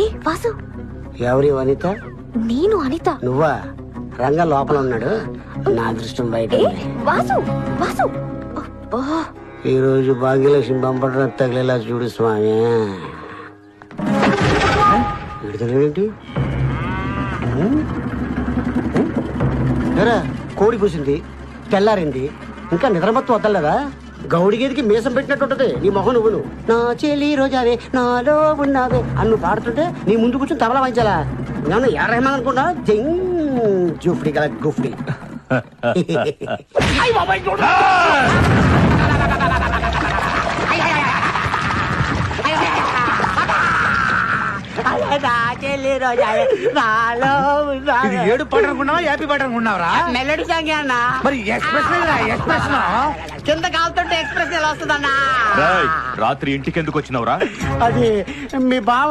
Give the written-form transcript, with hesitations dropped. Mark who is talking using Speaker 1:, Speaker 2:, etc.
Speaker 1: ఏ వాసు,
Speaker 2: ఎవరి వనిత?
Speaker 1: నేను అనిత.
Speaker 2: నువ్వా? రంగా లోపల ఉన్నాడు, నా అదృష్టం బయట.
Speaker 1: వాసు వాసు,
Speaker 2: ఈ రోజు భాగ్యలక్ష్మి పంపడం తగిలేలా చూడు స్వామి. విడుదలేంటి? కోడి కూసింది, తెల్లారింది, ఇంకా నిద్రమత్తు వద్దలేదా? గౌడి గేదికి మీసం పెట్టినట్టుంటది నీ మొహం. నువ్వును నా చెల్లి రోజావే నాలో ఉన్నావే అని నువ్వు పాడుతుంటే నీ ముందు కూర్చొని తబలా వాయించాలా? నేను ఎర్రహమని అనుకున్నా. జూఫ్రీ గల గుఫ్రీ.
Speaker 3: ఏడు పాట అనుకున్నావా, హ్యాపీ పాట అనుకున్నావరా?
Speaker 2: మెల్లడి సాంగ్ అన్నా.
Speaker 3: మరి ఎక్స్ప్రెషన్
Speaker 2: కింద కాలుతుంటే ఎక్స్ప్రెస్ ఎలా వస్తుందన్నా?
Speaker 4: రాత్రి ఇంటికి ఎందుకు వచ్చినవరా?
Speaker 2: అది మీ బావ